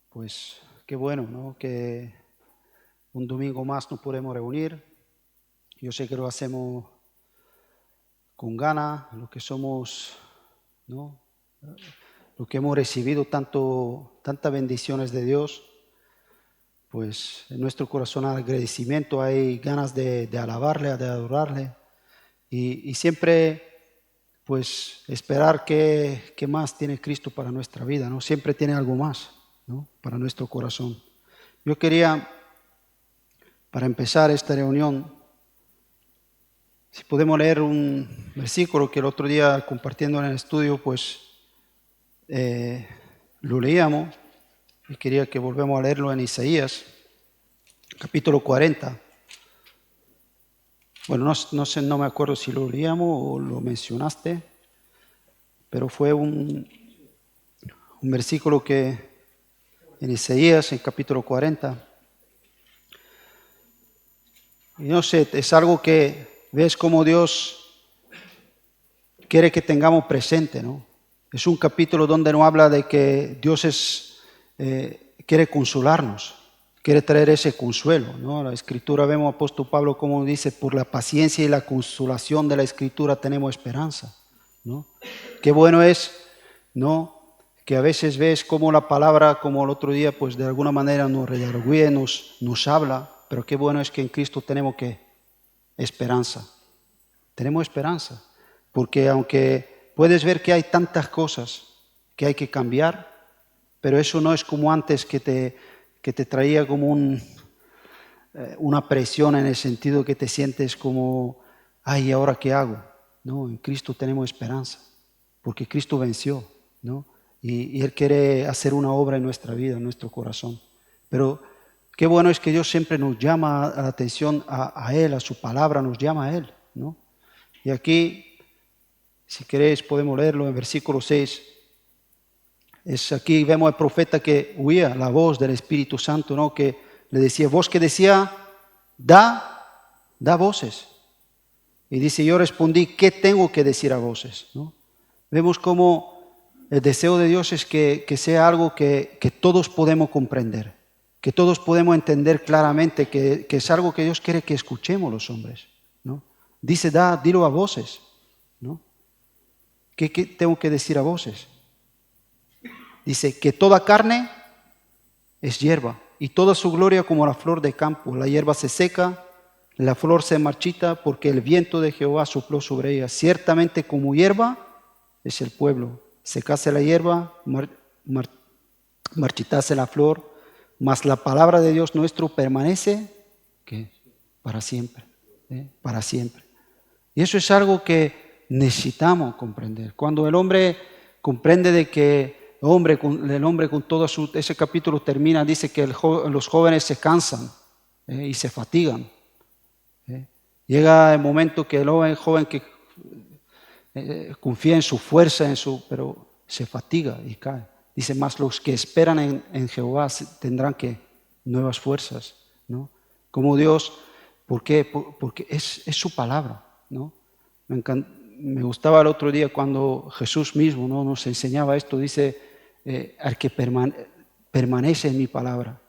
Pues qué bueno, ¿no? Que un domingo más nos podemos reunir. Yo sé que lo hacemos con ganas, los que somos, ¿no? Los que hemos recibido tantas bendiciones de Dios, pues en nuestro corazón hay agradecimiento, hay ganas de alabarle, de adorarle y siempre pues esperar qué más tiene Cristo para nuestra vida, ¿no? Siempre tiene algo más, ¿no? Para nuestro corazón. Yo quería, para empezar esta reunión, si podemos leer un versículo que el otro día compartiendo en el estudio, pues lo leíamos y quería que volvamos a leerlo en Isaías, capítulo 40. Bueno, no sé, no me acuerdo si lo leíamos o lo mencionaste, pero fue un versículo que en Isaías, en capítulo 40. Y no sé, es algo que ves como Dios quiere que tengamos presente, ¿no? Es un capítulo donde no habla de que Dios quiere consolarnos, quiere traer ese consuelo, ¿no? La Escritura vemos apóstol Pablo como dice, por la paciencia y la consolación de la Escritura tenemos esperanza, ¿no? Qué bueno es, ¿no? Que a veces ves como la palabra, como el otro día, pues de alguna manera nos redarguye, nos habla, pero qué bueno es que en Cristo tenemos que esperanza. Tenemos esperanza, porque aunque puedes ver que hay tantas cosas que hay que cambiar, pero eso no es como antes que te traía como una presión en el sentido que te sientes como, ay, ¿ahora qué hago? No, en Cristo tenemos esperanza, porque Cristo venció, ¿no? Y Él quiere hacer una obra en nuestra vida, en nuestro corazón. Pero qué bueno es que Dios siempre nos llama a la atención a Él, a su palabra, nos llama a Él, ¿no? Y aquí, si queréis, podemos leerlo en versículo 6. Es aquí vemos al profeta que oía la voz del Espíritu Santo, ¿no? Que le decía, voz que decía, da voces. Y dice, yo respondí, ¿qué tengo que decir a voces? ¿No? Vemos como el deseo de Dios es que sea algo que todos podemos comprender, que todos podemos entender claramente, que es algo que Dios quiere que escuchemos los hombres, ¿no? Dice, dilo a voces, ¿no? ¿Qué tengo que decir a voces? Dice que toda carne es hierba y toda su gloria como la flor de campo. La hierba se seca, la flor se marchita porque el viento de Jehová sopló sobre ella. Ciertamente como hierba es el pueblo. Secase la hierba, marchitase la flor, mas la palabra de Dios nuestro permanece ¿qué? Para siempre, para siempre. Y eso es algo que necesitamos comprender. Cuando el hombre comprende de que el hombre con todo ese capítulo termina, dice que los jóvenes se cansan y se fatigan. Llega el momento que el joven que confía en su fuerza, pero se fatiga y cae. Dice, más los que esperan en Jehová tendrán que nuevas fuerzas, ¿no? Como Dios, ¿por qué? Porque es su palabra, ¿no? Me gustaba el otro día cuando Jesús mismo, ¿no? Nos enseñaba esto, dice, al que permanece en mi palabra.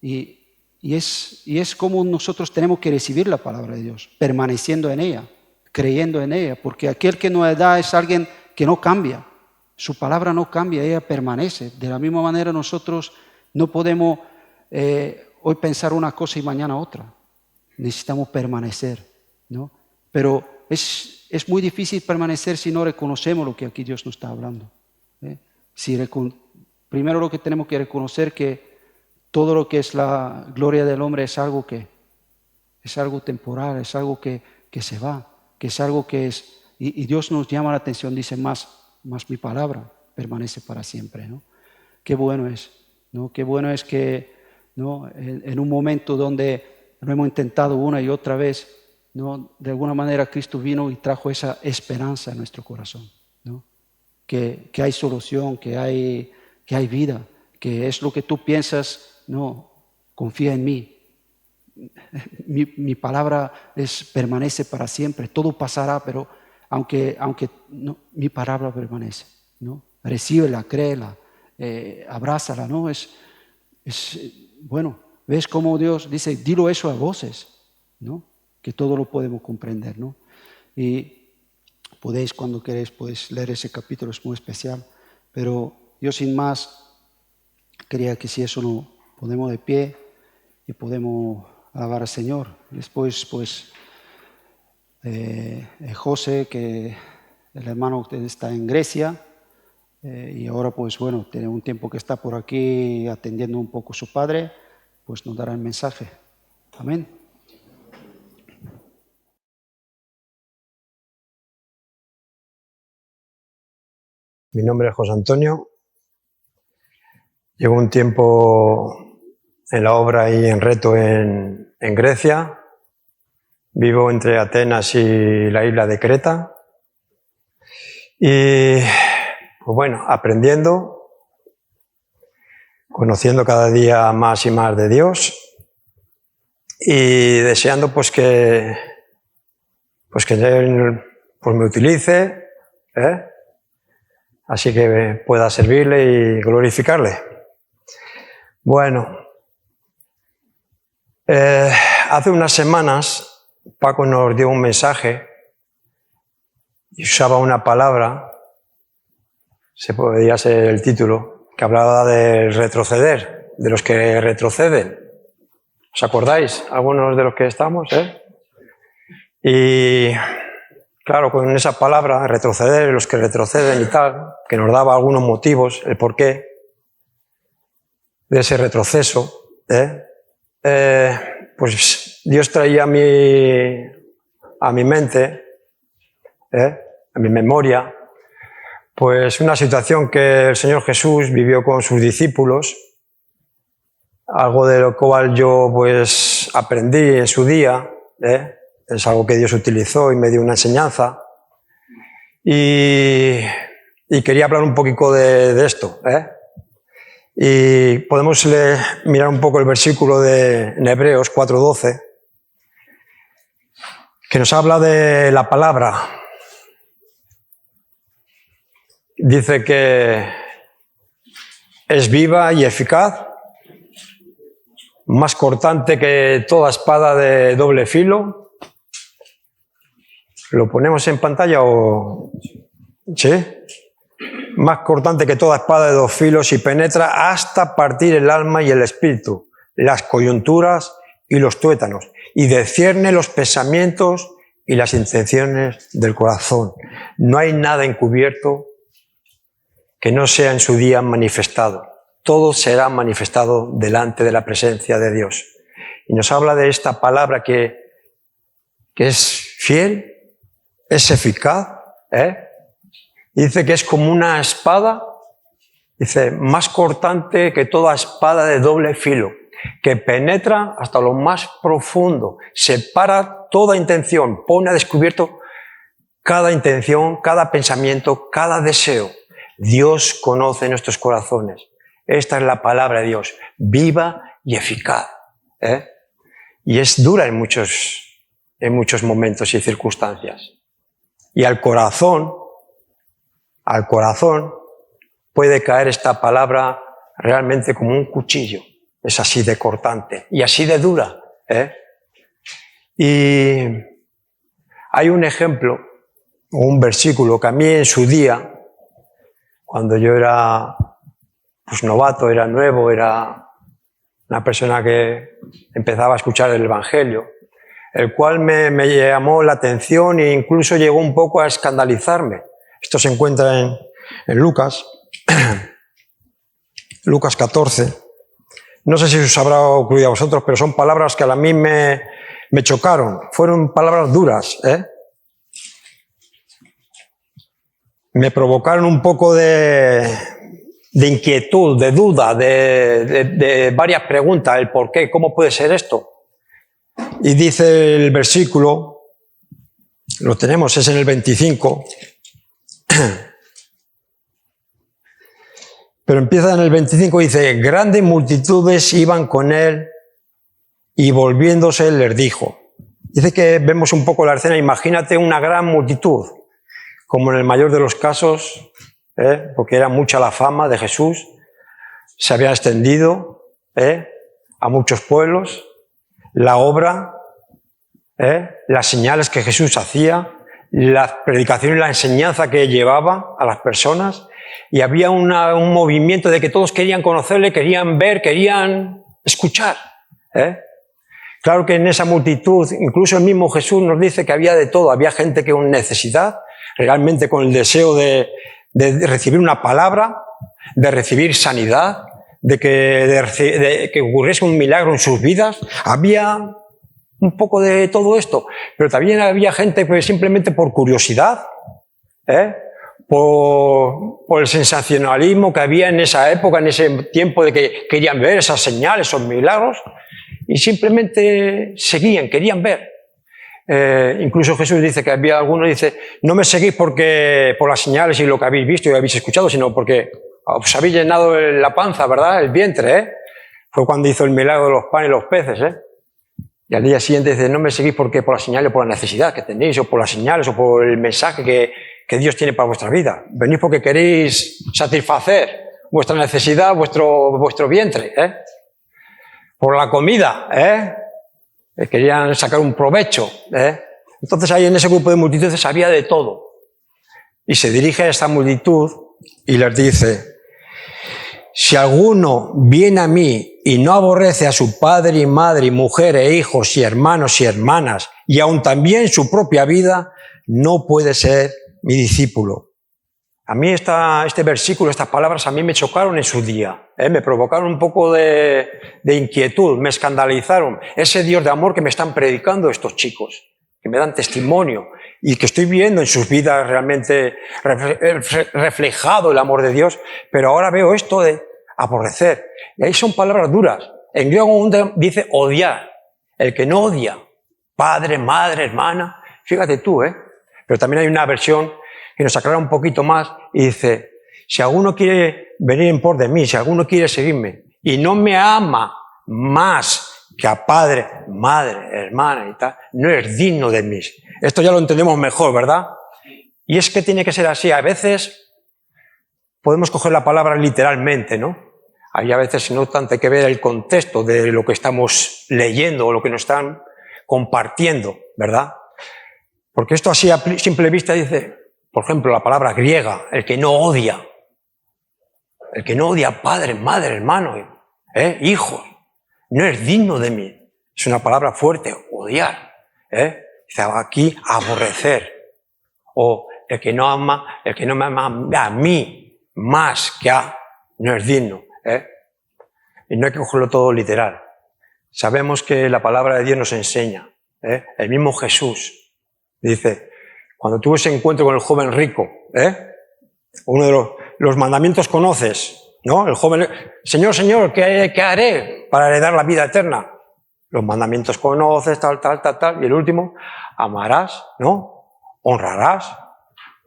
Y es como nosotros tenemos que recibir la palabra de Dios, permaneciendo en ella, creyendo en ella, porque aquel que nos da es alguien que no cambia, su palabra no cambia, ella permanece. De la misma manera nosotros no podemos hoy pensar una cosa y mañana otra, necesitamos permanecer, ¿no? Pero es muy difícil permanecer si no reconocemos lo que aquí Dios nos está hablando. Primero lo que tenemos que reconocer que todo lo que es la gloria del hombre es algo temporal, es algo que se va, que es algo que es, y Dios nos llama la atención, dice, más mi palabra permanece para siempre, ¿no? Qué bueno es, ¿no? Qué bueno es que, ¿no? En un momento donde lo hemos intentado una y otra vez, ¿no? De alguna manera Cristo vino y trajo esa esperanza en nuestro corazón, ¿no? Que hay solución, que hay vida, que es lo que tú piensas, no, confía en mí. mi palabra permanece para siempre. Todo pasará, pero aunque no, mi palabra permanece, ¿no? Recíbela, créela, abrázala, ¿no? Bueno, ves cómo Dios dice, dilo eso a voces, ¿no? Que todo lo podemos comprender, ¿no? Y podéis, cuando queréis, podéis leer ese capítulo, es muy especial. Pero yo sin más quería que si eso nos ponemos de pie y podemos alabar al Señor. Después, pues, José, que el hermano usted está en Grecia, y ahora, pues bueno, tiene un tiempo que está por aquí atendiendo un poco a su padre, pues nos dará el mensaje. Amén. Mi nombre es José Antonio. Llevo un tiempo en la obra y en Reto en Grecia. Vivo entre Atenas y la isla de Creta. Y, pues bueno, aprendiendo, conociendo cada día más y más de Dios y deseando pues que Él pues me utilice, así que pueda servirle y glorificarle. Bueno, hace unas semanas Paco nos dio un mensaje y usaba una palabra, se podría ser el título, que hablaba del retroceder, de los que retroceden. ¿Os acordáis? Algunos de los que estamos, Y claro, con esa palabra, retroceder, los que retroceden y tal, que nos daba algunos motivos, el porqué de ese retroceso, pues Dios traía a mi mente, a mi memoria, pues una situación que el Señor Jesús vivió con sus discípulos, algo de lo cual yo pues aprendí en su día, es algo que Dios utilizó y me dio una enseñanza, y quería hablar un poquito de esto, Y podemos mirar un poco el versículo en Hebreos 4:12, que nos habla de la palabra. Dice que es viva y eficaz, más cortante que toda espada de doble filo. ¿Lo ponemos en pantalla o...? ¿Sí? Más cortante que toda espada de dos filos y penetra hasta partir el alma y el espíritu, las coyunturas y los tuétanos, y discierne los pensamientos y las intenciones del corazón. No hay nada encubierto que no sea en su día manifestado. Todo será manifestado delante de la presencia de Dios. Y nos habla de esta palabra que es fiel, es eficaz, Y dice que es como una espada, dice, más cortante que toda espada de doble filo, que penetra hasta lo más profundo, separa toda intención, pone a descubierto cada intención, cada pensamiento, cada deseo. Dios conoce nuestros corazones. Esta es la palabra de Dios, viva y eficaz. Y es dura en muchos momentos y circunstancias. Y al corazón puede caer esta palabra realmente como un cuchillo. Es así de cortante y así de dura. Y hay un ejemplo, un versículo que a mí en su día, cuando yo era pues novato, era nuevo, era una persona que empezaba a escuchar el Evangelio, el cual me llamó la atención e incluso llegó un poco a escandalizarme. Esto se encuentra en Lucas, Lucas 14. No sé si os habrá ocurrido a vosotros, pero son palabras que a mí me chocaron. Fueron palabras duras, Me provocaron un poco de inquietud, de duda, de varias preguntas. El por qué, cómo puede ser esto. Y dice el versículo, lo tenemos, es en el 25, pero empieza en el 25 y dice, grandes multitudes iban con él y volviéndose les dijo. Dice que vemos un poco la escena, imagínate una gran multitud, como en el mayor de los casos, porque era mucha la fama de Jesús, se había extendido a muchos pueblos, la obra, las señales que Jesús hacía, la predicación y la enseñanza que llevaba a las personas, y había un movimiento de que todos querían conocerle, querían ver, querían escuchar. Claro que en esa multitud, incluso el mismo Jesús nos dice que había de todo, había gente que con necesidad, realmente con el deseo de recibir una palabra, de recibir sanidad, de que ocurriese un milagro en sus vidas. Había un poco de todo esto, pero también había gente que simplemente por curiosidad, por el sensacionalismo que había en esa época, en ese tiempo de que querían ver esas señales, esos milagros, y simplemente seguían, querían ver. Incluso Jesús dice que había algunos, dice, no me seguís por las señales y lo que habéis visto y habéis escuchado, sino porque os habéis llenado la panza, ¿verdad? El vientre, Fue cuando hizo el milagro de los panes y los peces, Y al día siguiente dice, no me seguís por las señales, por la necesidad que tenéis, o por las señales, o por el mensaje que Dios tiene para vuestra vida. Venís porque queréis satisfacer vuestra necesidad, vuestro vientre, por la comida, querían sacar un provecho, Entonces ahí en ese grupo de multitudes había de todo. Y se dirige a esta multitud y les dice, si alguno viene a mí y no aborrece a su padre y madre y mujer e hijos y hermanos y hermanas y aun también su propia vida, no puede ser mi discípulo. A mí este versículo, estas palabras a mí me chocaron en su día, me provocaron un poco de inquietud, me escandalizaron. Ese Dios de amor que me están predicando estos chicos, que me dan testimonio y que estoy viendo en sus vidas realmente reflejado el amor de Dios, pero ahora veo esto de aborrecer. Y ahí son palabras duras. En griego dice odiar. El que no odia, padre, madre, hermana, fíjate tú, Pero también hay una versión que nos aclara un poquito más y dice, si alguno quiere venir en pos de mí, si alguno quiere seguirme y no me ama más que a padre, madre, hermana y tal, no es digno de mí. Esto ya lo entendemos mejor, ¿verdad? Y es que tiene que ser así. A veces podemos coger la palabra literalmente, ¿no? Hay a veces, no tanto, hay que ver el contexto de lo que estamos leyendo o lo que nos están compartiendo, ¿verdad? Porque esto así a simple vista dice, por ejemplo, la palabra griega, el que no odia padre, madre, hermano, hijos, no es digno de mí. Es una palabra fuerte, odiar, Dice aquí aborrecer, o el que no me ama a mí más que no es digno, Y no hay que cogerlo todo literal. Sabemos que la palabra de Dios nos enseña, el mismo Jesús dice, cuando tuvo ese encuentro con el joven rico, uno de los mandamientos conoces, ¿no? El joven, Señor, Señor, ¿qué haré para heredar la vida eterna? Los mandamientos conoces, tal, y el último, amarás, ¿no? Honrarás,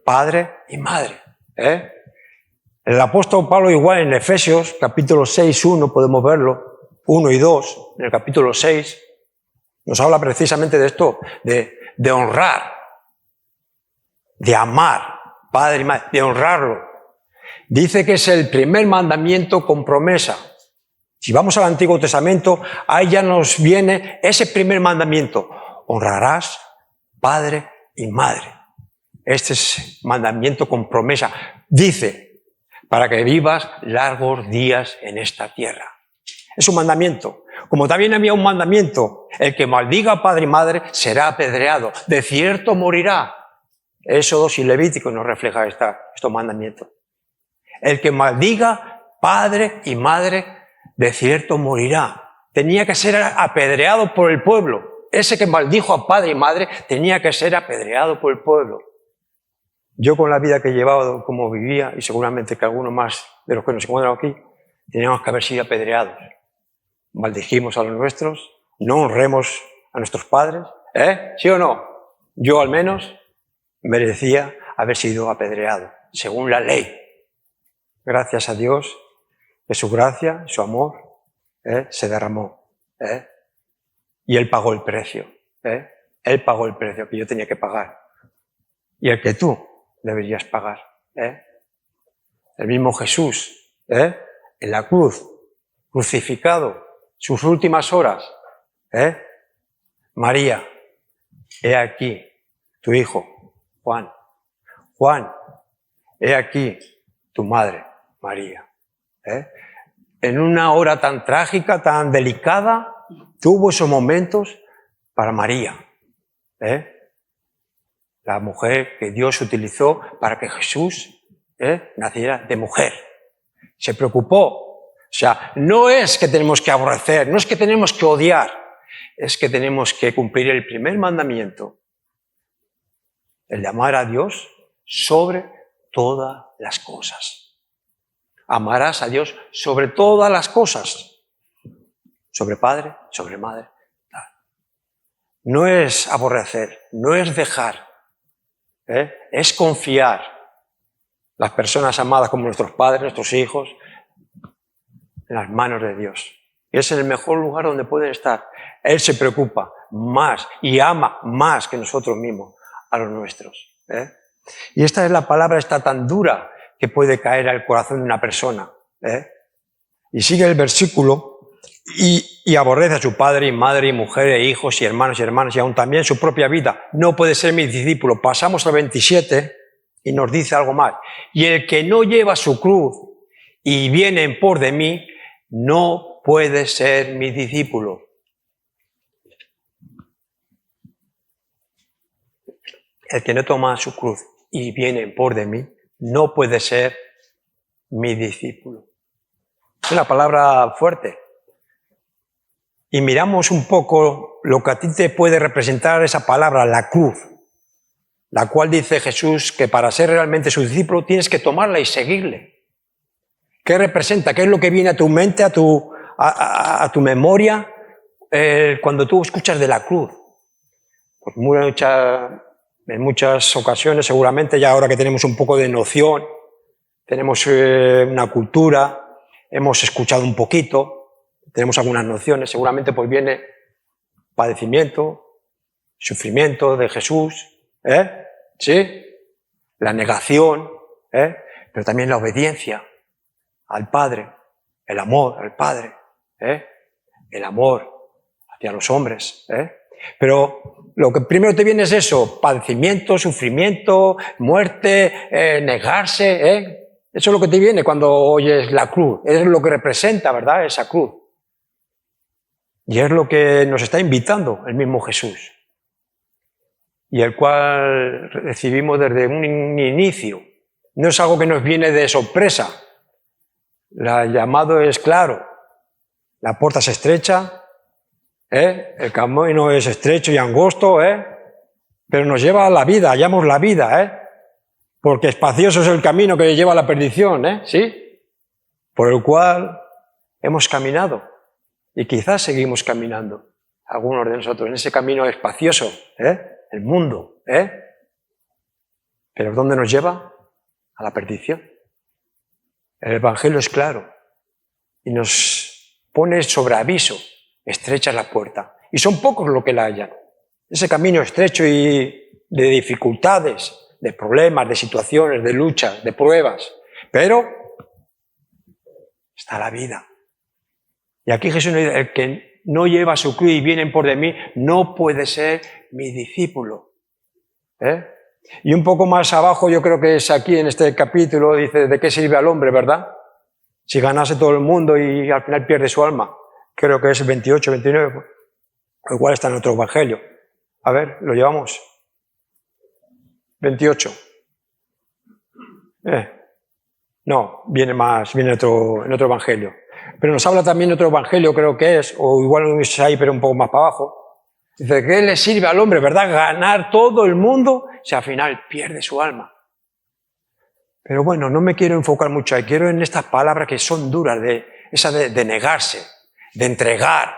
padre y madre, El apóstol Pablo igual en Efesios, capítulo 6, 1, podemos verlo, 1 y 2, en el capítulo 6, nos habla precisamente de esto, de honrar, de amar, padre y madre, de honrarlo. Dice que es el primer mandamiento con promesa. Si vamos al Antiguo Testamento, ahí ya nos viene ese primer mandamiento. Honrarás padre y madre. Este es mandamiento con promesa. Dice, para que vivas largos días en esta tierra. Es un mandamiento. Como también había un mandamiento, el que maldiga a padre y madre será apedreado. De cierto morirá. Éxodo y Levítico nos refleja estos mandamientos. El que maldiga padre y madre, de cierto morirá. Tenía que ser apedreado por el pueblo. Ese que maldijo a padre y madre tenía que ser apedreado por el pueblo. Yo con la vida que he llevado, como vivía, y seguramente que algunos más de los que nos encuentran aquí, teníamos que haber sido apedreados. Maldijimos a los nuestros, no honremos a nuestros padres, ¿Sí o no? Yo al menos merecía haber sido apedreado, según la ley. Gracias a Dios, que su gracia, su amor, se derramó. Y Él pagó el precio. Él pagó el precio que yo tenía que pagar. Y el que tú deberías pagar. El mismo Jesús, en la cruz, crucificado, sus últimas horas. María, he aquí tu hijo, Juan. Juan, he aquí tu madre, María. En una hora tan trágica, tan delicada, tuvo esos momentos para María. La mujer que Dios utilizó para que Jesús naciera de mujer. Se preocupó. O sea, no es que tenemos que aborrecer, no es que tenemos que odiar, es que tenemos que cumplir el primer mandamiento, el de amar a Dios sobre todas las cosas. Amarás a Dios sobre todas las cosas, sobre padre, sobre madre. No es aborrecer, no es dejar, es confiar. Las personas amadas como nuestros padres, nuestros hijos, en las manos de Dios. Es el mejor lugar donde pueden estar. Él se preocupa más y ama más que nosotros mismos a los nuestros. Y esta es la palabra, está tan dura que puede caer al corazón de una persona. Y sigue el versículo, y aborrece a su padre y madre y mujer e hijos y hermanos y aún también su propia vida. No puede ser mi discípulo. Pasamos al 27 y nos dice algo más. Y el que no lleva su cruz y viene en pos de mí, no puede ser mi discípulo. El que no toma su cruz y viene en pos de mí, no puede ser mi discípulo. Es una palabra fuerte. Y miramos un poco lo que a ti te puede representar esa palabra, la cruz, la cual dice Jesús que para ser realmente su discípulo tienes que tomarla y seguirle. ¿Qué representa? ¿Qué es lo que viene a tu mente, a tu memoria cuando tú escuchas de la cruz? Pues en muchas ocasiones, seguramente ya ahora que tenemos un poco de noción, tenemos una cultura, hemos escuchado un poquito, tenemos algunas nociones, seguramente pues viene padecimiento, sufrimiento de Jesús, ¿sí? La negación, pero también la obediencia al Padre, el amor al Padre, el amor hacia los hombres. Pero lo que primero te viene es eso, padecimiento, sufrimiento, muerte, negarse. Eso es lo que te viene cuando oyes la cruz, es lo que representa, ¿verdad?, esa cruz. Y es lo que nos está invitando el mismo Jesús, y el cual recibimos desde un inicio. No es algo que nos viene de sorpresa. El llamado es claro. La puerta es estrecha, el camino es estrecho y angosto, pero nos lleva a la vida, hallamos la vida, porque espacioso es el camino que lleva a la perdición, ¿sí? Por el cual hemos caminado. Y quizás seguimos caminando, algunos de nosotros, en ese camino espacioso, el mundo, ¿Pero dónde nos lleva? A la perdición. El Evangelio es claro y nos pone sobre aviso, estrecha es la puerta. Y son pocos los que la hallan. Ese camino estrecho y de dificultades, de problemas, de situaciones, de luchas, de pruebas. Pero está la vida. Y aquí Jesús nos dice, el que no lleva su cruz y viene en pos de mí, no puede ser mi discípulo. Y un poco más abajo, yo creo que es aquí en este capítulo, dice, ¿de qué sirve al hombre, verdad? Si ganase todo el mundo y al final pierde su alma. Creo que es 28, 29, igual está en otro evangelio. A ver, lo llevamos. 28. No, viene en otro evangelio. Pero nos habla también otro evangelio, creo que es, o igual es ahí, pero un poco más para abajo. Dice, ¿qué le sirve al hombre, verdad? Ganar todo el mundo si al final pierde su alma. Pero bueno, no me quiero enfocar mucho ahí. Quiero en estas palabras que son duras, de negarse, de entregar,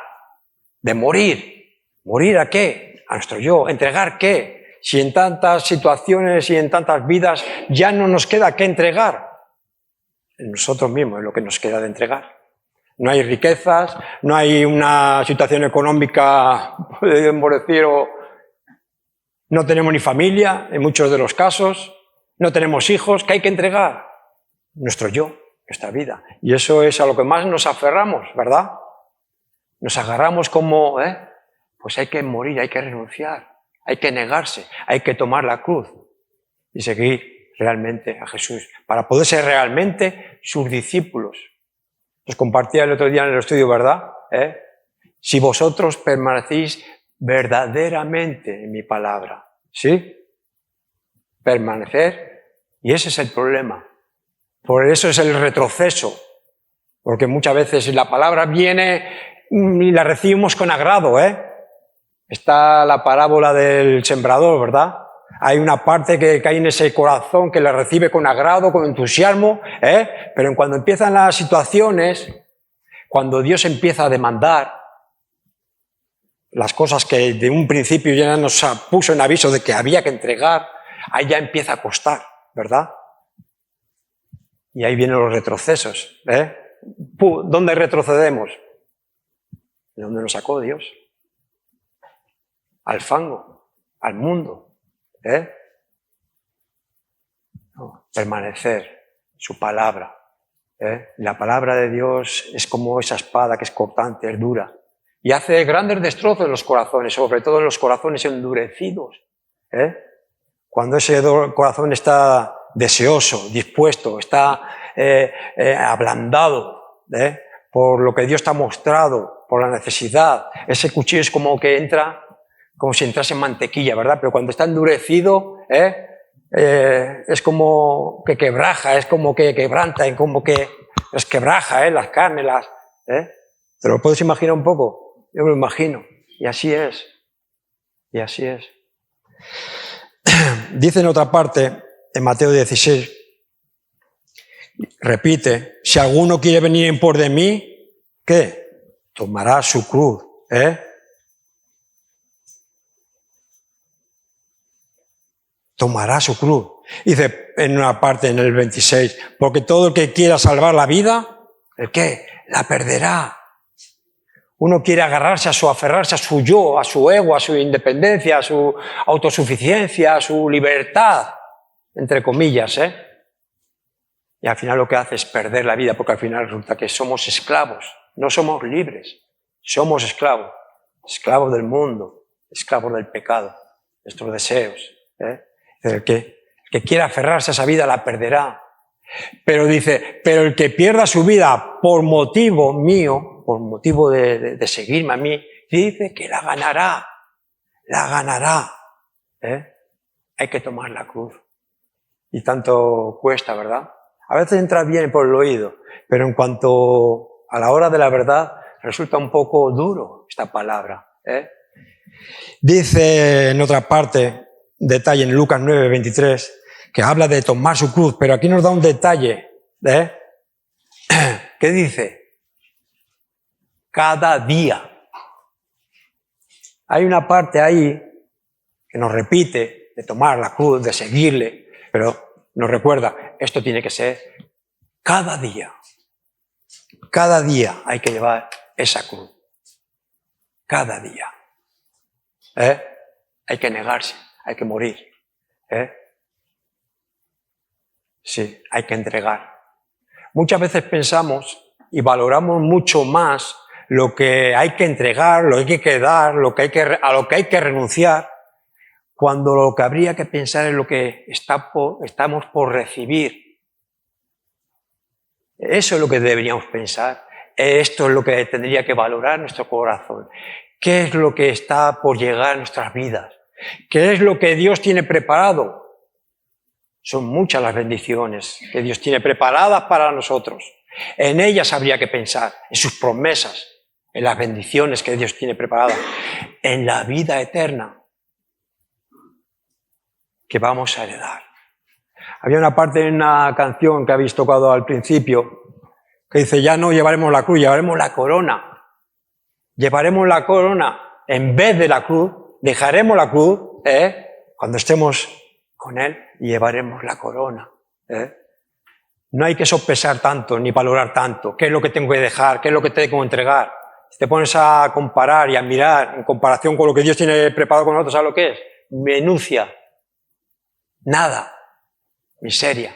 de morir. ¿Morir a qué? A nuestro yo. ¿Entregar qué? Si en tantas situaciones y en tantas vidas ya no nos queda qué entregar. En nosotros mismos es lo que nos queda de entregar. No hay riquezas, no hay una situación económica, podemos decir, no tenemos ni familia en muchos de los casos, no tenemos hijos. ¿Qué hay que entregar? Nuestro yo, nuestra vida. Y eso es a lo que más nos aferramos, ¿verdad? Nos agarramos como, pues hay que morir, hay que renunciar, hay que negarse, hay que tomar la cruz y seguir realmente a Jesús, para poder ser realmente sus discípulos. Os compartía el otro día en el estudio, ¿verdad? Si vosotros permanecéis verdaderamente en mi palabra, ¿sí? Permanecer, y ese es el problema. Por eso es el retroceso, porque muchas veces la palabra viene y la recibimos con agrado, Está la parábola del sembrador, ¿verdad? Hay una parte que cae en ese corazón que la recibe con agrado, con entusiasmo, pero cuando empiezan las situaciones, cuando Dios empieza a demandar las cosas que de un principio ya nos puso en aviso de que había que entregar, ahí ya empieza a costar, ¿verdad? Y ahí vienen los retrocesos, ¿Dónde retrocedemos? ¿De dónde nos sacó Dios? Al fango, al mundo. No, permanecer, su palabra. La palabra de Dios es como esa espada que es cortante, es dura, y hace grandes destrozos en los corazones, sobre todo en los corazones endurecidos. Cuando ese corazón está deseoso, dispuesto, está ablandado por lo que Dios te ha mostrado, por la necesidad, ese cuchillo es como que entra, como si entrase en mantequilla, ¿verdad? Pero cuando está endurecido, es como que quebraja, es como que quebranta, es como que resquebraja, las carnes, ¿Te lo puedes imaginar un poco? Yo me lo imagino. Y así es. Y así es. Dice en otra parte, en Mateo 16, repite, si alguno quiere venir en pos de mí, ¿qué? Tomará su cruz, Tomará su cruz. Dice en una parte, en el 26, porque todo el que quiera salvar la vida, ¿el qué? La perderá. Uno quiere aferrarse a su yo, a su ego, a su independencia, a su autosuficiencia, a su libertad, entre comillas, Y al final lo que hace es perder la vida, porque al final resulta que somos esclavos, no somos libres, somos esclavos, esclavos del mundo, esclavos del pecado, nuestros deseos, El que quiera aferrarse a esa vida la perderá. Pero dice, pero el que pierda su vida por motivo mío, por motivo de seguirme a mí, dice que la ganará, Hay que tomar la cruz. Y tanto cuesta, ¿verdad? A veces entra bien por el oído, pero en cuanto a la hora de la verdad, resulta un poco duro esta palabra, Dice en otra parte, detalle en Lucas 9, 23, que habla de tomar su cruz, pero aquí nos da un detalle, ¿Qué dice? Cada día. Hay una parte ahí que nos repite de tomar la cruz, de seguirle, pero nos recuerda, esto tiene que ser cada día. Cada día hay que llevar esa cruz. Cada día. Hay que negarse, hay que morir. Sí, hay que entregar. Muchas veces pensamos y valoramos mucho más lo que hay que entregar, lo que hay que dar, a lo que hay que renunciar, cuando lo que habría que pensar es lo que estamos por recibir. Eso es lo que deberíamos pensar. Esto es lo que tendría que valorar nuestro corazón. ¿Qué es lo que está por llegar a nuestras vidas? ¿Qué es lo que Dios tiene preparado? Son muchas las bendiciones que Dios tiene preparadas para nosotros. En ellas habría que pensar, en sus promesas, en las bendiciones que Dios tiene preparadas, en la vida eterna que vamos a heredar. Había una parte en una canción que habéis tocado al principio que dice, ya no llevaremos la cruz, llevaremos la corona. Llevaremos la corona en vez de la cruz, dejaremos la cruz, cuando estemos con Él y llevaremos la corona. No hay que sopesar tanto ni valorar tanto. ¿Qué es lo que tengo que dejar? ¿Qué es lo que tengo que entregar? Si te pones a comparar y a mirar en comparación con lo que Dios tiene preparado con nosotros, ¿sabes lo que es? Minucia. Nada. Miseria.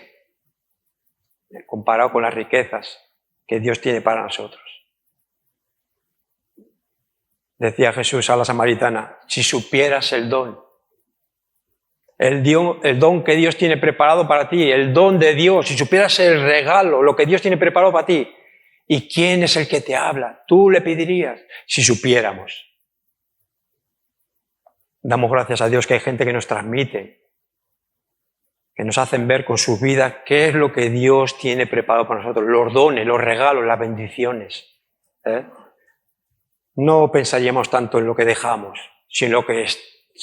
Comparado con las riquezas que Dios tiene para nosotros. Decía Jesús a la samaritana, si supieras el don que Dios tiene preparado para ti, el don de Dios, si supieras el regalo, lo que Dios tiene preparado para ti, ¿y quién es el que te habla? Tú le pedirías, si supiéramos. Damos gracias a Dios que hay gente que nos transmite, que nos hacen ver con sus vidas qué es lo que Dios tiene preparado para nosotros, los dones, los regalos, las bendiciones. No pensaríamos tanto en lo que dejamos, sino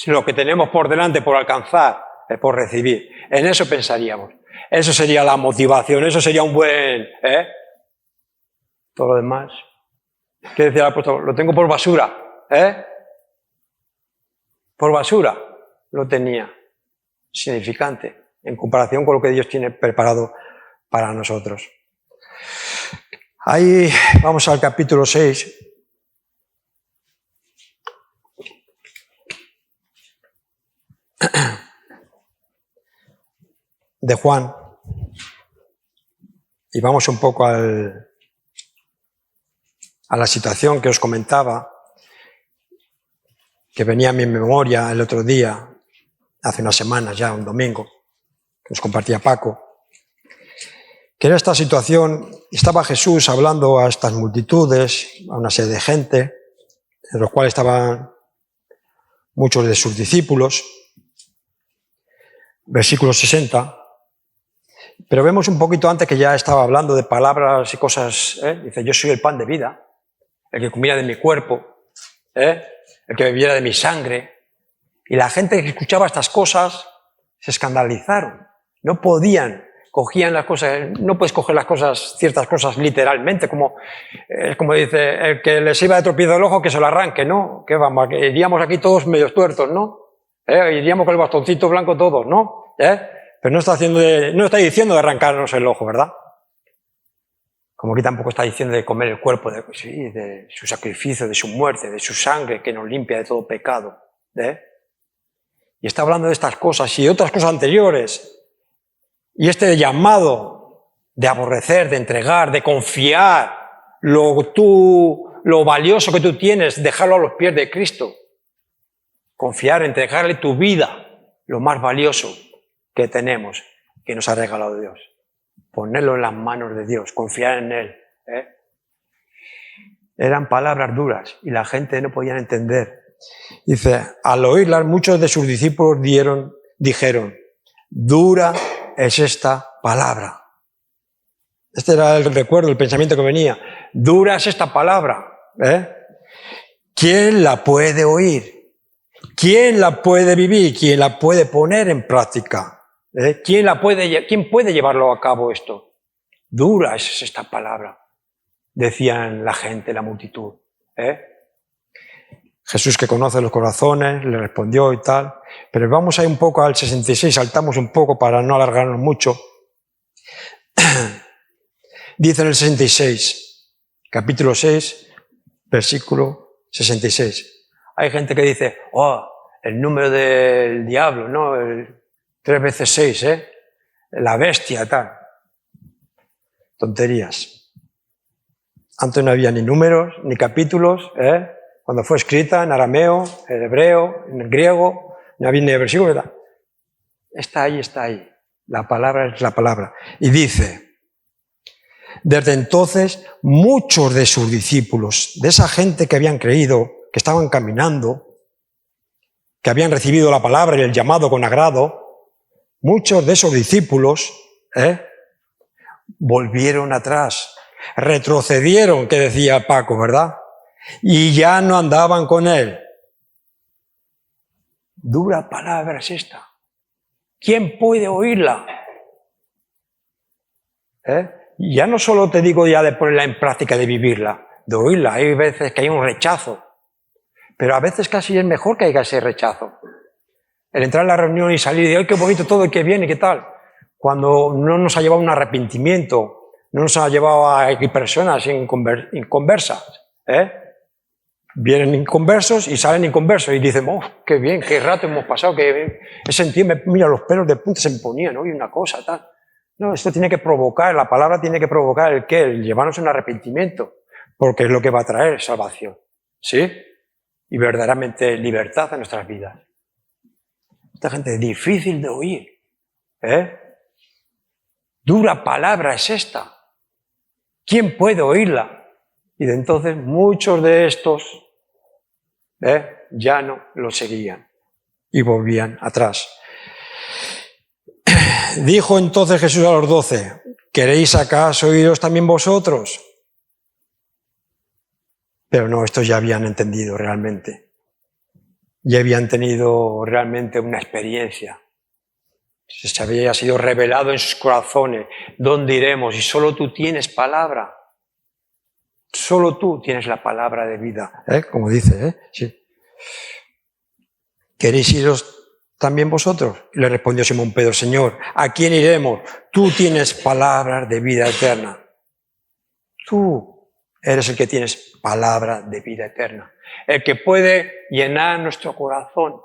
lo que tenemos por delante, por alcanzar, por recibir. En eso pensaríamos. Eso sería la motivación, eso sería un buen... Todo lo demás. ¿Qué decía el apóstol? Lo tengo por basura. Por basura lo tenía. Significante en comparación con lo que Dios tiene preparado para nosotros. Ahí vamos al capítulo 6. De Juan, y vamos un poco a la situación que os comentaba, que venía a mi memoria el otro día, hace unas semanas ya, un domingo, que nos compartía Paco, que era esta situación, estaba Jesús hablando a estas multitudes, a una serie de gente, en los cuales estaban muchos de sus discípulos, versículo 60, pero vemos un poquito antes que ya estaba hablando de palabras y cosas, dice, yo soy el pan de vida, el que comiera de mi cuerpo, el que bebiera de mi sangre, y la gente que escuchaba estas cosas se escandalizaron, no podían, cogían las cosas, no puedes coger las cosas, ciertas cosas literalmente, como dice, el que les iba de tropiezo el ojo que se lo arranque, ¿no? Que vamos, que iríamos aquí todos medios tuertos, ¿no? Iríamos con el bastoncito blanco todos, ¿no? Pero no está diciendo de arrancarnos el ojo, ¿verdad? Como aquí tampoco está diciendo de comer el cuerpo de su sacrificio, de su muerte, de su sangre que nos limpia de todo pecado. Y está hablando de estas cosas y de otras cosas anteriores. Y este llamado de aborrecer, de entregar, de confiar lo valioso que tú tienes, dejarlo a los pies de Cristo. Confiar, entregarle tu vida, lo más valioso que tenemos, que nos ha regalado Dios. Ponerlo en las manos de Dios, confiar en Él. Eran palabras duras y la gente no podía entender. Dice, al oírlas, muchos de sus discípulos dijeron, dura es esta palabra. Este era el recuerdo, el pensamiento que venía. Dura es esta palabra. ¿Quién la puede oír? ¿Quién la puede vivir? ¿Quién la puede poner en práctica? ¿Quién puede llevarlo a cabo esto? Dura es esta palabra, decían la gente, la multitud. Jesús, que conoce los corazones, le respondió y tal. Pero vamos ahí un poco al 66, saltamos un poco para no alargarnos mucho. Dice en el 66, capítulo 6, versículo 66. Hay gente que dice, el número del diablo, ¿no? 3 veces 6, la bestia, tal. Tonterías. Antes no había ni números, ni capítulos, Cuando fue escrita en arameo, en hebreo, en griego, no había ni versículo, ¿verdad? Está ahí. La palabra es la palabra. Y dice, desde entonces muchos de sus discípulos, de esa gente que habían creído, que estaban caminando, que habían recibido la palabra y el llamado con agrado, muchos de esos discípulos volvieron atrás, retrocedieron, que decía Paco, ¿verdad? Y ya no andaban con él. Dura palabra es esta. ¿Quién puede oírla? Ya no solo te digo ya de ponerla en práctica, de vivirla, de oírla. Hay veces que hay un rechazo, pero a veces casi es mejor que haya ese rechazo. El entrar en la reunión y salir y decir, ¡ay, qué bonito todo y qué bien y qué tal! cuando no nos ha llevado a un arrepentimiento, no nos ha llevado a personas inconversas, Vienen inconversos y salen inconversos y dicen, oh, qué bien, qué rato hemos pasado, que he sentido, mira, los pelos de punta se me ponían, y una cosa, tal. No, esto tiene que provocar, la palabra tiene que provocar el qué, el llevarnos a un arrepentimiento, porque es lo que va a traer salvación, ¿sí? Y verdaderamente libertad en nuestras vidas. Esta gente es difícil de oír, Dura palabra es esta. ¿Quién puede oírla? Y de entonces muchos de estos ya no lo seguían y volvían atrás. Dijo entonces Jesús a los 12, ¿queréis acaso oíros también vosotros? Pero no, estos ya habían entendido realmente. Ya habían tenido realmente una experiencia. Se había sido revelado en sus corazones. ¿Dónde iremos? Y solo tú tienes palabra. Solo tú tienes la palabra de vida. Como dice, sí. ¿Queréis iros también vosotros? Y le respondió Simón Pedro, Señor, ¿a quién iremos? Tú tienes palabras de vida eterna. Tú eres el que tienes palabra de vida eterna. El que puede llenar nuestro corazón.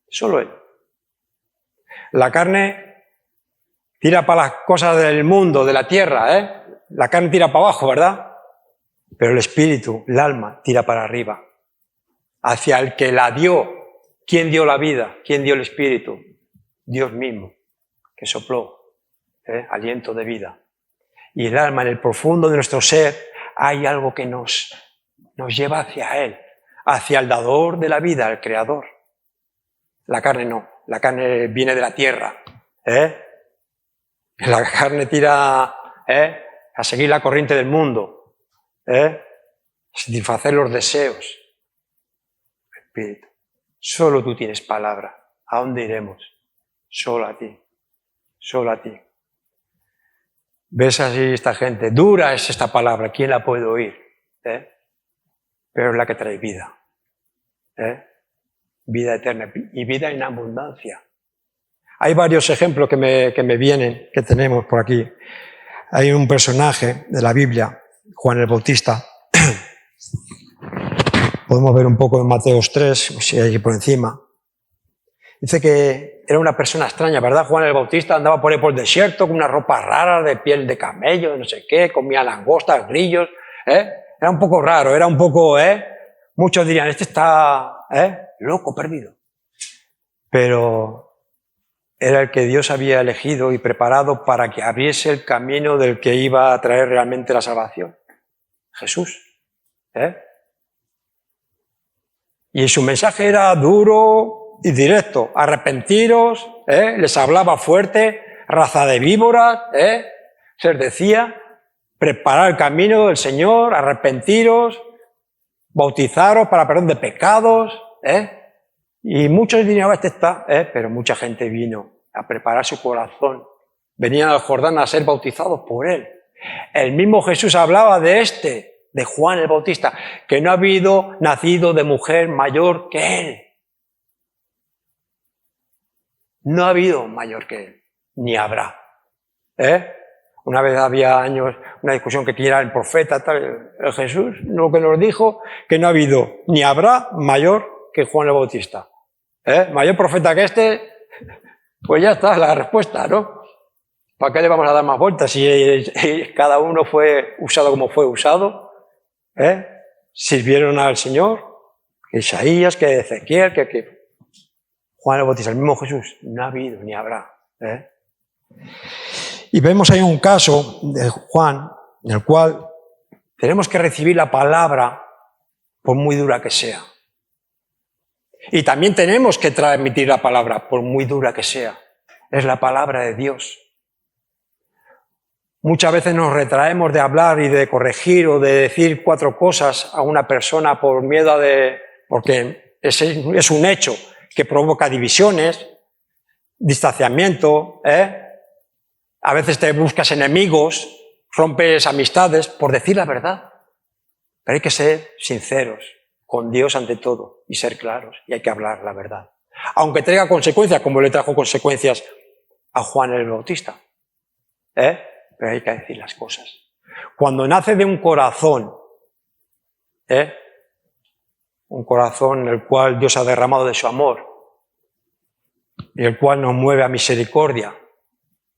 Solo Él. La carne tira para las cosas del mundo, de la tierra, La carne tira para abajo, ¿verdad? Pero el espíritu, el alma, tira para arriba. Hacia el que la dio. ¿Quién dio la vida? ¿Quién dio el espíritu? Dios mismo, que sopló aliento de vida. Y el alma, en el profundo de nuestro ser, hay algo que nos lleva hacia Él, hacia el dador de la vida, el creador. La carne no, la carne viene de la tierra. La carne tira a seguir la corriente del mundo, satisfacer los deseos. Espíritu, solo tú tienes palabra. ¿A dónde iremos? Solo a ti, solo a ti. ¿Ves así esta gente? Dura es esta palabra, ¿quién la puede oír? Pero es la que trae vida. Vida eterna y vida en abundancia. Hay varios ejemplos que me vienen, que tenemos por aquí. Hay un personaje de la Biblia, Juan el Bautista. Podemos ver un poco en Mateos 3, si hay aquí por encima. Dice que era una persona extraña, ¿verdad? Juan el Bautista andaba por ahí por el desierto con una ropa rara de piel de camello, no sé qué, comía langostas, grillos, Era un poco raro, era un poco, Muchos dirían, este está, loco, perdido. Pero era el que Dios había elegido y preparado para que abriese el camino del que iba a traer realmente la salvación. Jesús, Y su mensaje era duro y directo. Arrepentiros, les hablaba fuerte, raza de víboras, se les decía, preparar el camino del Señor, arrepentiros, bautizaros para perdón de pecados, Y muchos dirían, este está, pero mucha gente vino a preparar su corazón. Venían al Jordán a ser bautizados por Él. El mismo Jesús hablaba de Juan el Bautista, que no ha habido nacido de mujer mayor que Él. No ha habido mayor que Él, ni habrá. Una vez había años una discusión que quién era el profeta, tal. El Jesús lo que nos dijo, que no ha habido ni habrá mayor que Juan el Bautista. Mayor profeta que este, pues ya está la respuesta, ¿no? ¿Para qué le vamos a dar más vueltas si cada uno fue usado como fue usado? Sirvieron al Señor, que Isaías, que Ezequiel, que Juan el Bautista, el mismo Jesús, no ha habido ni habrá. Y vemos ahí un caso de Juan, en el cual tenemos que recibir la palabra por muy dura que sea. Y también tenemos que transmitir la palabra por muy dura que sea. Es la palabra de Dios. Muchas veces nos retraemos de hablar y de corregir o de decir 4 cosas a una persona por miedo porque es un hecho que provoca divisiones, distanciamiento, A veces te buscas enemigos, rompes amistades por decir la verdad. Pero hay que ser sinceros con Dios ante todo y ser claros, y hay que hablar la verdad. Aunque traiga consecuencias, como le trajo consecuencias a Juan el Bautista. Pero hay que decir las cosas. Cuando nace de un corazón en el cual Dios ha derramado de su amor y el cual nos mueve a misericordia,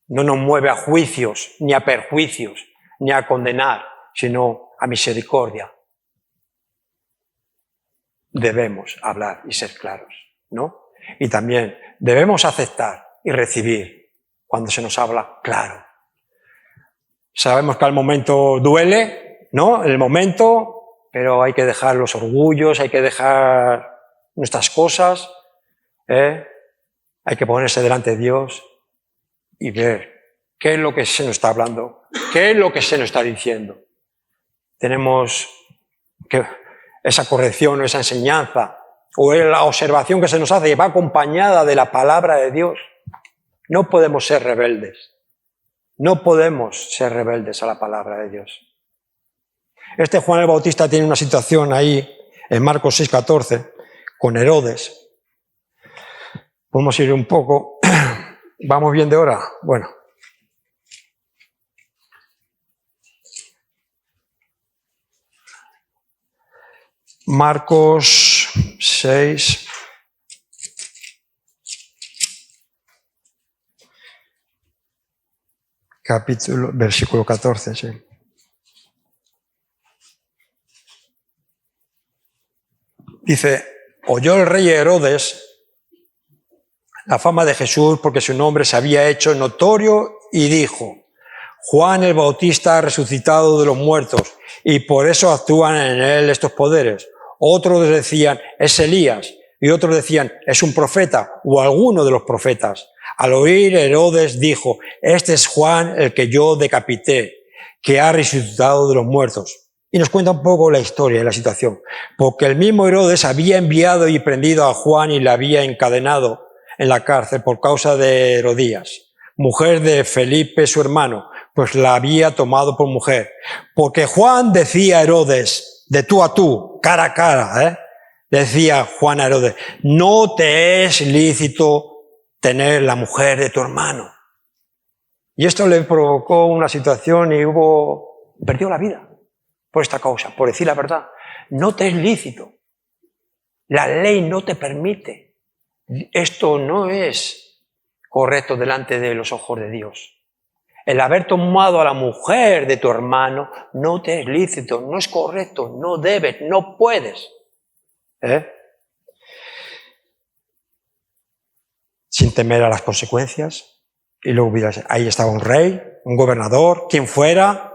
no nos mueve a juicios, ni a perjuicios, ni a condenar, sino a misericordia. Debemos hablar y ser claros, ¿no? Y también debemos aceptar y recibir cuando se nos habla claro. Sabemos que al momento duele, ¿no? El momento, pero hay que dejar los orgullos, hay que dejar nuestras cosas, hay que ponerse delante de Dios y ver qué es lo que se nos está hablando, qué es lo que se nos está diciendo. Tenemos que esa corrección o esa enseñanza o la observación que se nos hace va acompañada de la palabra de Dios. No podemos ser rebeldes. No podemos ser rebeldes a la palabra de Dios. Este Juan el Bautista tiene una situación ahí en Marcos 6:14 con Herodes. Podemos ir un poco. ¿Vamos bien de hora? Bueno. Marcos 6. Versículo 14, sí. Dice, oyó el rey Herodes la fama de Jesús porque su nombre se había hecho notorio y dijo, Juan el Bautista ha resucitado de los muertos y por eso actúan en él estos poderes. Otros decían, es Elías, y otros decían, es un profeta o alguno de los profetas. Al oír Herodes dijo, este es Juan el que yo decapité, que ha resucitado de los muertos. Y nos cuenta un poco la historia y la situación. Porque el mismo Herodes había enviado y prendido a Juan y le había encadenado en la cárcel por causa de Herodías, mujer de Felipe su hermano, pues la había tomado por mujer. Porque Juan decía a Herodes, de tú a tú, cara a cara, decía Juan a Herodes, no te es lícito tener la mujer de tu hermano. Y esto le provocó una situación y perdió la vida por esta causa, por decir la verdad. No te es lícito. La ley no te permite. Esto no es correcto delante de los ojos de Dios. El haber tomado a la mujer de tu hermano no te es lícito, no es correcto, no debes, no puedes. Sin temer a las consecuencias. Y luego ahí estaba un rey, un gobernador, quien fuera.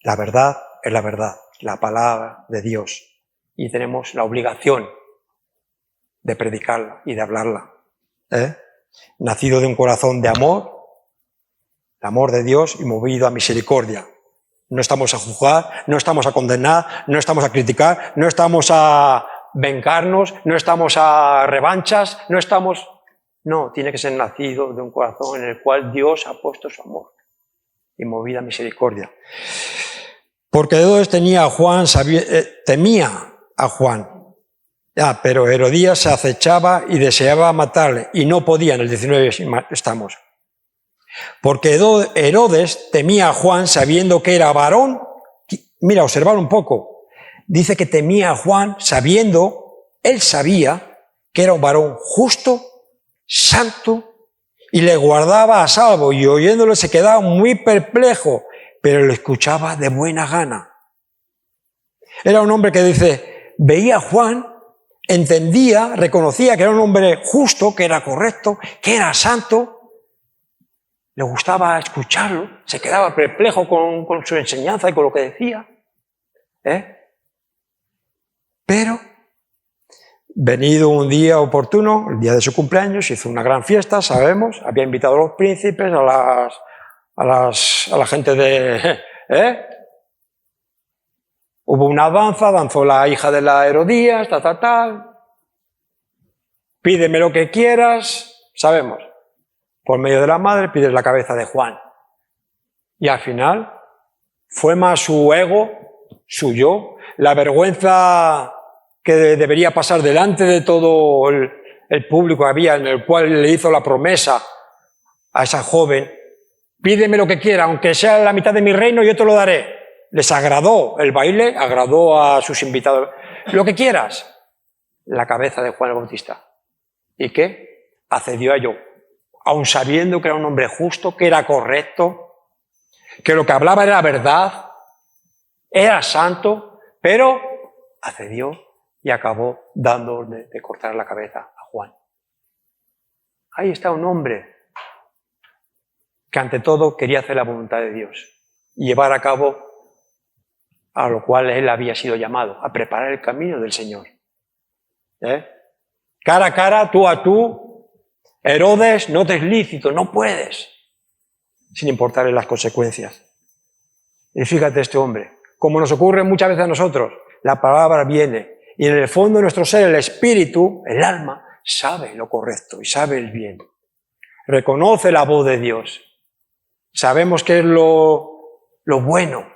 La verdad es la verdad, la palabra de Dios. Y tenemos la obligación de predicarla y de hablarla. Nacido de un corazón de amor, el amor de Dios y movido a misericordia. No estamos a juzgar, no estamos a condenar, no estamos a criticar, no estamos a vengarnos, no estamos a revanchas, No, tiene que ser nacido de un corazón en el cual Dios ha puesto su amor y movida misericordia. Porque Herodes temía a Juan, pero Herodías se acechaba y deseaba matarle y no podía, en el 19 estamos. Porque Herodes temía a Juan sabiendo que era varón. Mira, observad un poco. Dice que temía a Juan él sabía que era un varón justo, santo, y le guardaba a salvo, y oyéndolo se quedaba muy perplejo, pero lo escuchaba de buena gana. Era un hombre que veía a Juan, entendía, reconocía que era un hombre justo, que era correcto, que era santo, le gustaba escucharlo, se quedaba perplejo con su enseñanza y con lo que decía. Pero venido un día oportuno, el día de su cumpleaños, hizo una gran fiesta, sabemos, había invitado a los príncipes, a la gente de... Hubo una danza, danzó la hija de la Herodías, pídeme lo que quieras, sabemos. Por medio de la madre pides la cabeza de Juan. Y al final fue más su ego, su yo, la vergüenza que debería pasar delante de todo el público que había, en el cual le hizo la promesa a esa joven, pídeme lo que quiera, aunque sea la mitad de mi reino, yo te lo daré. Les agradó el baile, agradó a sus invitados. Lo que quieras. La cabeza de Juan el Bautista. ¿Y qué? Accedió a ello, aun sabiendo que era un hombre justo, que era correcto, que lo que hablaba era verdad, era santo, pero accedió y acabó dando de cortar la cabeza a Juan. Ahí está un hombre que ante todo quería hacer la voluntad de Dios y llevar a cabo a lo cual él había sido llamado, a preparar el camino del Señor. Cara a cara, tú a tú, Herodes, no te es lícito, no puedes, sin importarle las consecuencias. Y fíjate este hombre, como nos ocurre muchas veces a nosotros, la palabra viene y en el fondo de nuestro ser, el espíritu, el alma, sabe lo correcto y sabe el bien. Reconoce la voz de Dios. Sabemos que es lo bueno,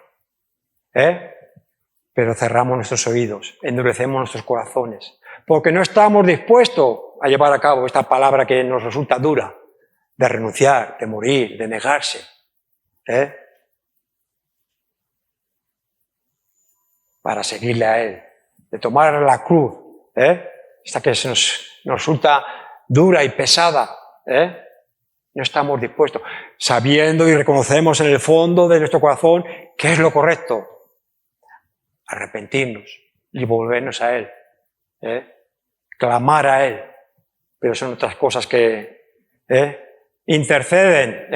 pero cerramos nuestros oídos, endurecemos nuestros corazones, porque no estamos dispuestos a llevar a cabo esta palabra que nos resulta dura, de renunciar, de morir, de negarse. Para seguirle a Él, de tomar la cruz, esta que nos resulta dura y pesada, no estamos dispuestos, sabiendo y reconocemos en el fondo de nuestro corazón qué es lo correcto, arrepentirnos y volvernos a Él, clamar a Él, pero son otras cosas que interceden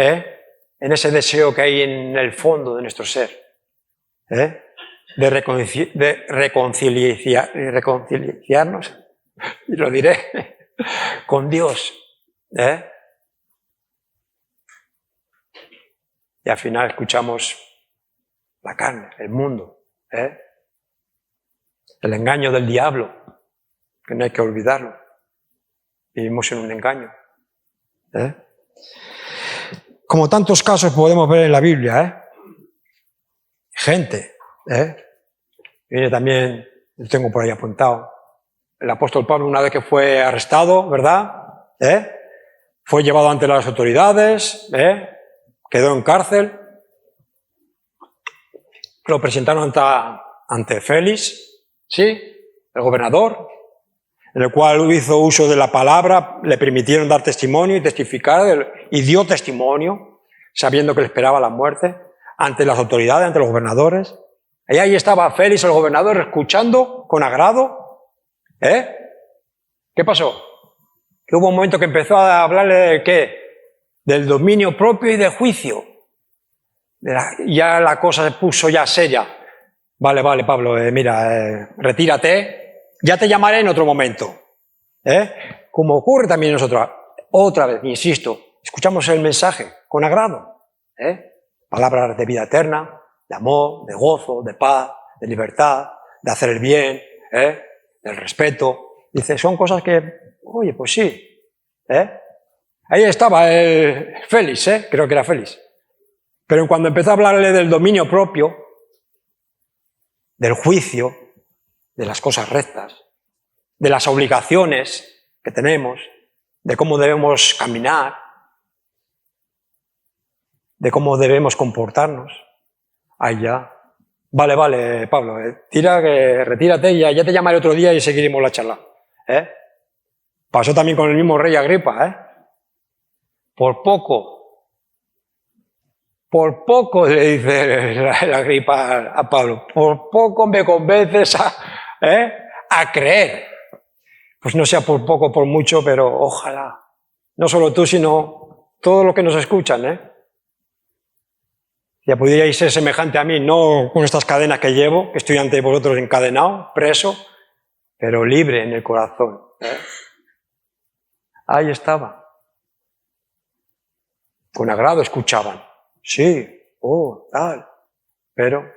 en ese deseo que hay en el fondo de nuestro ser, de reconciliarnos, y lo diré, con Dios. Y al final escuchamos la carne, el mundo, el engaño del diablo, que no hay que olvidarlo. Vivimos en un engaño. Como tantos casos podemos ver en la Biblia, gente, viene también, lo tengo por ahí apuntado, el apóstol Pablo una vez que fue arrestado, ¿verdad? Fue llevado ante las autoridades, quedó en cárcel, lo presentaron ante Félix, ¿sí? El gobernador, en el cual hizo uso de la palabra, le permitieron dar testimonio y testificar, y dio testimonio, sabiendo que le esperaba la muerte, ante las autoridades, ante los gobernadores. Y ahí estaba Félix, el gobernador, escuchando con agrado. ¿Qué pasó? Que hubo un momento que empezó a hablarle de ¿qué? Del dominio propio y del juicio. Ya la cosa se puso ya seria. Vale, Pablo, mira, retírate, ya te llamaré en otro momento. Como ocurre también en nosotros. Otra vez, insisto, escuchamos el mensaje con agrado. Palabras de vida eterna, de amor, de gozo, de paz, de libertad, de hacer el bien, del respeto. Dice, son cosas que, oye, pues sí. Ahí estaba Félix, creo que era Félix. Pero cuando empezó a hablarle del dominio propio, del juicio, de las cosas rectas, de las obligaciones que tenemos, de cómo debemos caminar, de cómo debemos comportarnos, ahí ya. Vale, Pablo, retírate y ya te llamaré otro día y seguiremos la charla. Pasó también con el mismo rey Agripa, Por poco le dice el Agripa a Pablo, por poco me convences a creer. Pues no sea por poco, por mucho, pero ojalá. No solo tú, sino todos los que nos escuchan, Ya pudierais ser semejante a mí, no con estas cadenas que llevo, que estoy ante vosotros encadenado, preso, pero libre en el corazón. Ahí estaba. Con agrado escuchaban. Sí, tal. Pero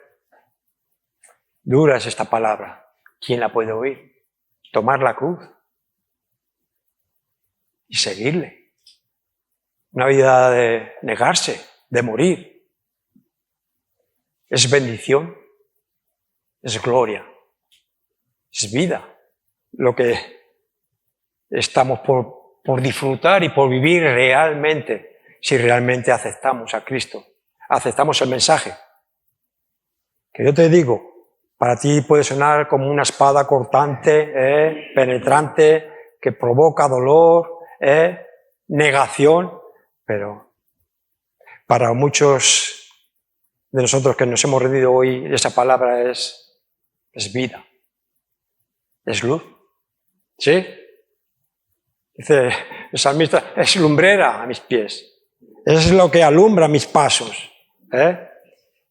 dura es esta palabra. ¿Quién la puede oír? Tomar la cruz y seguirle. Una vida de negarse, de morir. Es bendición, es gloria, es vida. Lo que estamos por disfrutar y por vivir realmente. si realmente aceptamos a Cristo, aceptamos el mensaje. Que yo te digo, para ti puede sonar como una espada cortante, penetrante, que provoca dolor, negación, pero para muchos de nosotros que nos hemos rendido hoy, esa palabra es vida, es luz. ¿Sí? Dice el salmista, es lumbrera a mis pies, es lo que alumbra mis pasos.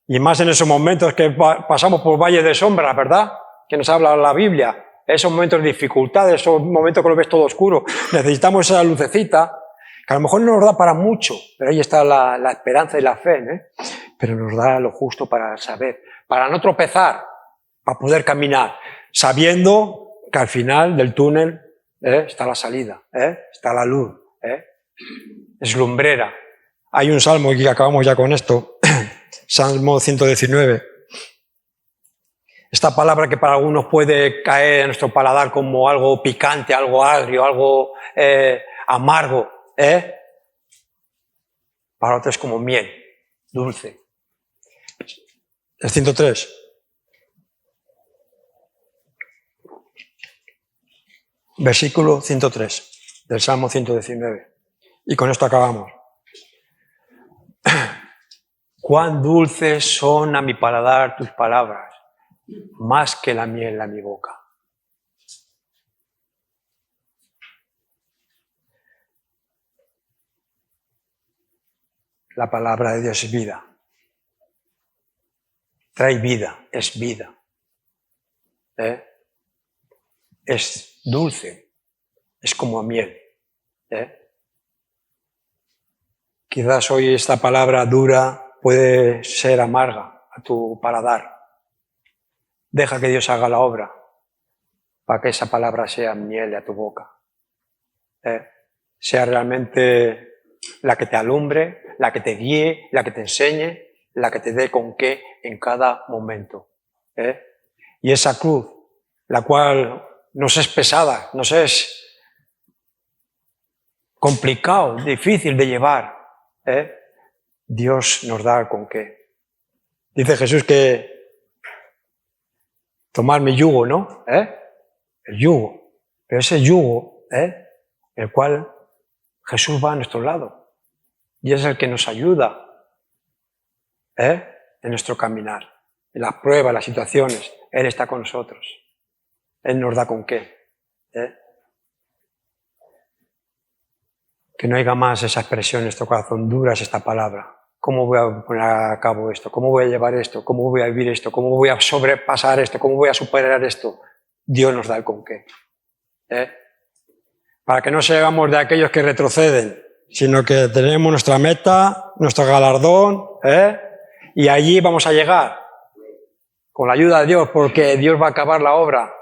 Y más en esos momentos que pasamos por valles de sombra, ¿verdad? Que nos habla la Biblia. Esos momentos de dificultad, esos momentos que lo ves todo oscuro. Necesitamos esa lucecita, que a lo mejor no nos da para mucho, pero ahí está la esperanza y la fe, pero nos da lo justo para saber, para no tropezar, para poder caminar, sabiendo que al final del túnel está la salida, está la luz, es lumbrera. Hay un salmo, y acabamos ya con esto, Salmo 119. Esta palabra que para algunos puede caer en nuestro paladar como algo picante, algo agrio, algo amargo, para otros es como miel, dulce. El 103. Versículo 103 del Salmo 119. Y con esto acabamos. Cuán dulces son a mi paladar tus palabras, más que la miel a mi boca. La palabra de Dios es vida. Trae vida, es vida. Es dulce, es como miel. Quizás hoy esta palabra dura puede ser amarga a tu paladar. Deja que Dios haga la obra para que esa palabra sea miel a tu boca. Sea realmente la que te alumbre, la que te guíe, la que te enseñe, la que te dé con qué en cada momento. Y esa cruz, la cual nos es pesada, nos es complicado, difícil de llevar, Dios nos da con qué. Dice Jesús que tomar mi yugo, ¿no? El yugo. Pero ese yugo, el cual Jesús va a nuestro lado. Y es el que nos ayuda, en nuestro caminar. En las pruebas, las situaciones. Él está con nosotros. Él nos da con qué. Que no haya más esa expresión en nuestro corazón, dura es esta palabra. ¿Cómo voy a poner a cabo esto? ¿Cómo voy a llevar esto? ¿Cómo voy a vivir esto? ¿Cómo voy a sobrepasar esto? ¿Cómo voy a superar esto? Dios nos da el con qué. Para que no seamos de aquellos que retroceden, sino que tenemos nuestra meta, nuestro galardón, y allí vamos a llegar. Con la ayuda de Dios, porque Dios va a acabar la obra.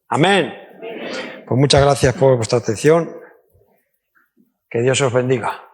Amén. Pues muchas gracias por vuestra atención. Que Dios os bendiga.